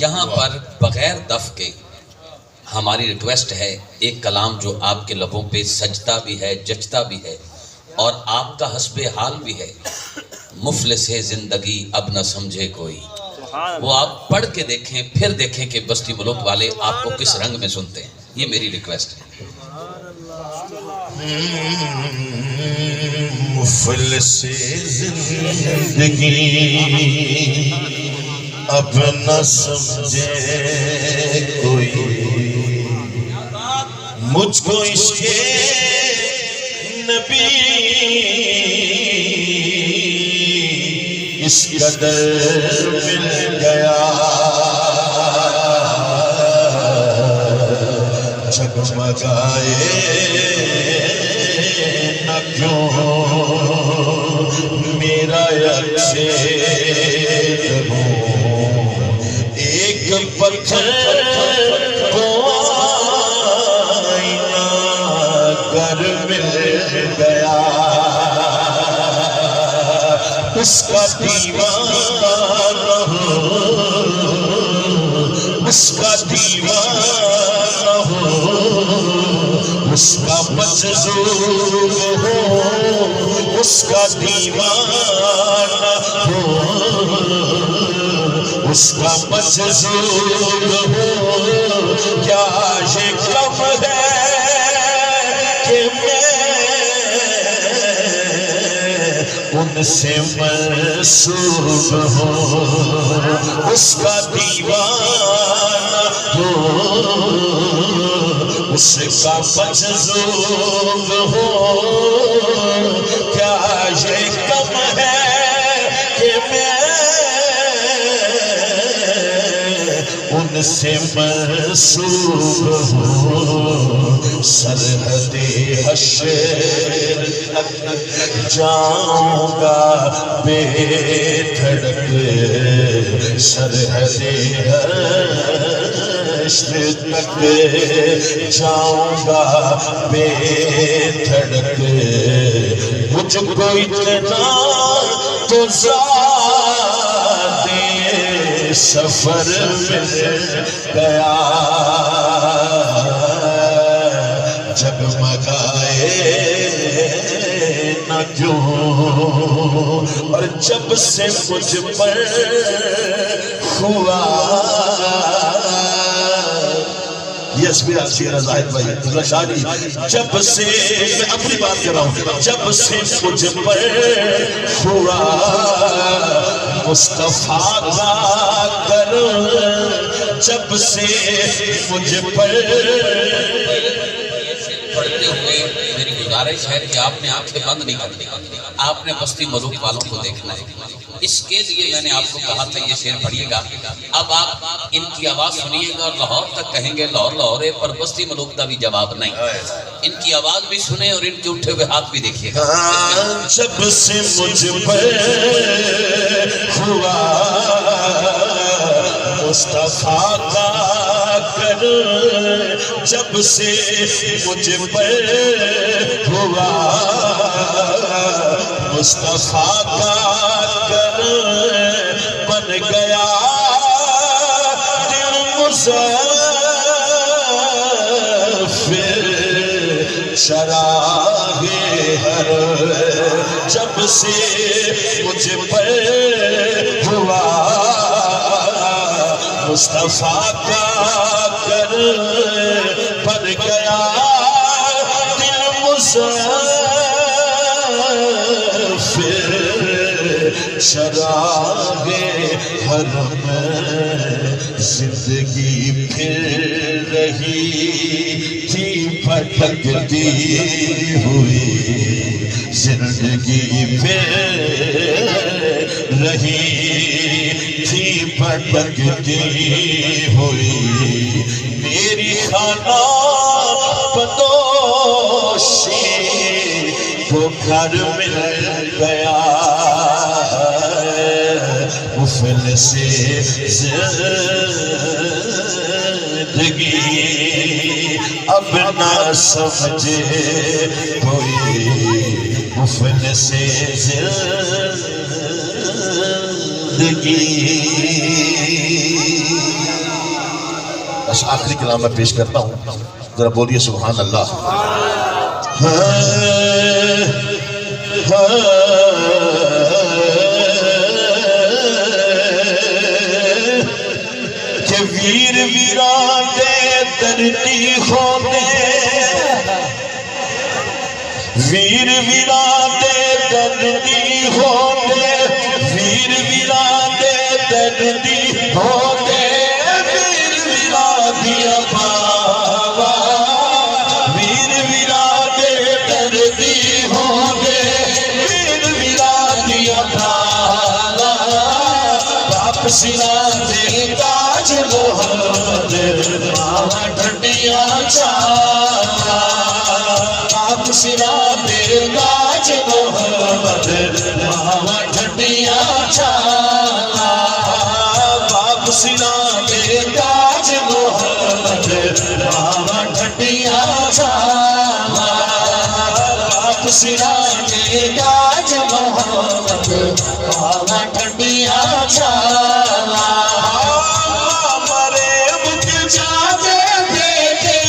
یہاں پر بغیر دف کے ہماری ریکویسٹ ہے ایک کلام جو آپ کے لبوں پہ سجتا بھی ہے، جچتا بھی ہے اور آپ کا حسب حال بھی ہے. مفلس زندگی اب نہ سمجھے کوئی، وہ آپ پڑھ کے دیکھیں، پھر دیکھیں کہ بستی ملک والے آپ کو کس رنگ میں سنتے ہیں. یہ میری ریکویسٹ ہے. مفلس زندگی اب نہ سمجھے کوئی، مجھ کو عشق نبی اس قدر مل گیا، جگمگائے نہ کیوں میرا اچھے ایک پتھر کو آئینہ گر مل گیا، اس کا دیوانہ ہو، اس کا دیوانہ ہو، اس کا مجذوب ہو، اس کا دیوانہ ہو، اس کا مجذوب ہو. کیا یہ کم ہے کہ میں ان سے منسوب ہوں، اس کا دیوانہ ہو، اس کا مجذوب ہو. کیا یہ کم ہے کہ میں ان سے منسوب ہوں، سرحد حشر تک جاؤں گا بے دھڑک، سرحد حشر تک جاؤں گا بے دھڑک. مجھ کو اتنا تو سفر مل گیا، جگمگائے نہ کیوں، اور جب سے مجھ پر ہوا یس بھی آپ شیرہ زاہد بھائی شاہدی، جب سے میں اپنی بات کر رہا ہوں، جب سے مجھ پر ہوا مصطفیٰ کا کرم، جب سے مجھ پر پڑھتے ہوئے میری گزارش ہے کہ آپ نے آنکھیں بند نہیں کرنی، آپ نے بستی ملوک والوں کو دیکھنا ہے. اس کے لیے میں نے آپ کو کہا تھا یہ شعر پڑھیے گا. اب آپ ان کی آواز سنیے گا اور لاہور تک کہیں گے لاہور لاہور ہے، پر بستی ملوک کا بھی جواب نہیں. ان کی آواز بھی سنیں اور ان کے اٹھے ہوئے ہاتھ بھی دیکھیے گا. جب سے مجھ پر ہوا مصطفیٰ کا کرم، جب سے مجھ پر ہوا مصطفیٰ کا کرم، بن گیا دل مسافر چراغ حرم، جب سے مجھ پر ہوا مصطفیٰ کا کرم، بن گیا دل مسافر چراغ حرم. زندگی پھر رہی تھی بھٹکتی ہوئی، زندگی پھر رہی تھی بھٹکتی ہوئی، میری خانہ بدوشی کو گھر مل گیا، مفلس زندگی اب نہ سمجھے کوئی، مفلس زندگی بس آخری کلام میں پیش کرتا ہوں، ذرا بولیے سبحان اللہ۔ کہ ویر ویران دے دردی ہونے، ویر ویران دے دردی ہونے، ویر ویران دے دردی ہونے، ویر ویران دیا باوا، ویر ویران دے دردی ہونے، ویر ویران دیا باوا، واپسی نہ دے تاج محمد، باوا ٹھنڈیاں چالا، واپسی نہ دے تاج محمد، باوا ٹھنڈیاں چالا، واپسی نہ دے تاج محمد، باوا ٹھنڈیاں چالا، واپسی نہ دے تاج محمد، باوا ٹھنڈیاں چالا، مرے مجھ جاتے دیکھے،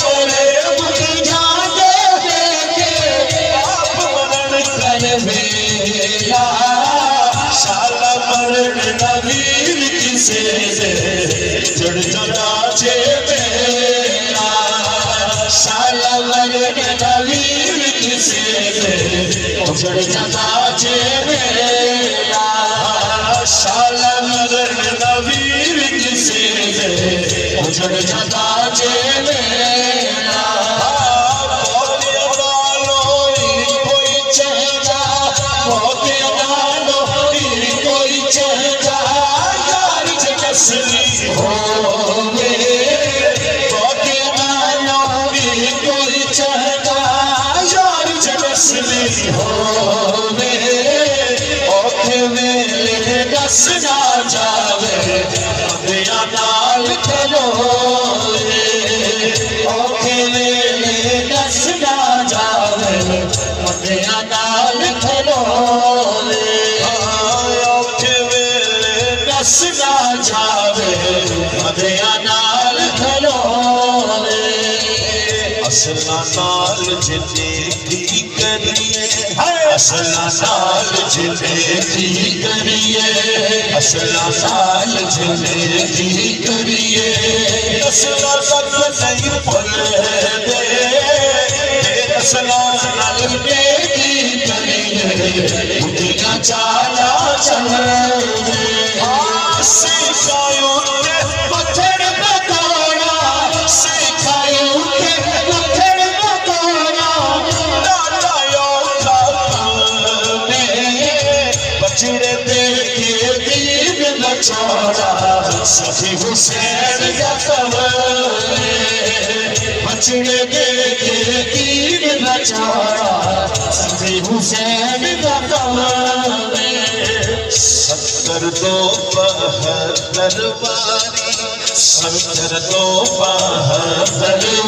مرے مجھ جاتے دیکھے، آپ مرن کر میرا، شالا مرن نویر کسے دے، جڑ جڑاچے میرا، شالا مرن نویر کسے دے، جڑ جڑاچے میرا، شالا مرن نویر کسے دے، جڑ جڑاچے میرا، بہتے ڈالو کوئی چہجا، بہتے ڈالو کوئی چہجا، یار جسلی ہوگے، بہتے ڈالو کوئی چہجا، یار جسلی ہوگے، اوکھے ویلے دس نہ جاوے، مدیا نال کھلوے، اوکھے ویلے دس نہ جاوے، مدیا نال کھلوے، اوکھے ویلے دس نہ جاوے، مدیا نال کھلوے، اصلہ نال جنے کی کریے، اصلہ نال جنے کی کریے، اصلہ نال جنے کی کریے، اصلہ تک نہیں پھلے دے، اصلہ نال جنے کی کریے، اٹھنا چالا چل دے، سکھائیوں کے پتھر بتانا، سکھائیوں کے پتھر بتانا، ڈالایوں کا پل میں، بچڑے دے کے دین بچوڑا، سخی حسین کا قبر میں، بچڑے دے کے دین بچوڑا، سخی حسین کا قبر میں، 72 واری، 72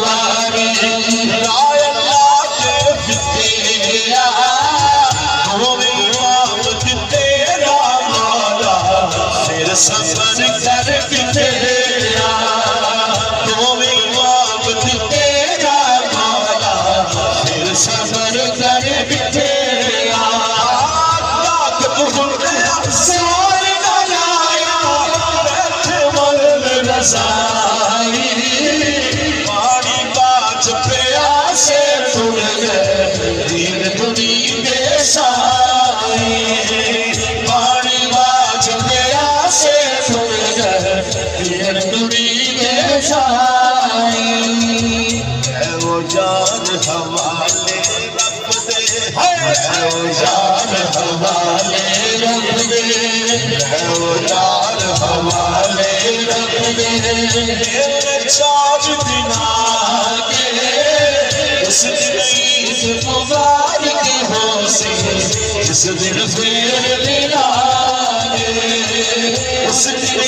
واری، رائے اللہ کے فتیہ، ہوئی وقت تیرا مولا، پھر سفر کر فتیہ، ہوئی وقت تیرا مولا، پھر سفر کر فتیہ، پانی باج پیاسے تھڑ گئے، دین دنی بے سائی، پانی باج پیاسے تھڑ گئے، دین دنی بے سائی، ہے وہ جان حوالے رب دے، ہے وہ جان حوالے رب دے، ہے وہ جان حوالے رب دے، میرے 4 دن آگے، اس دن عید مبارک ہو سے، اس دن پھر ملا گے، اس دن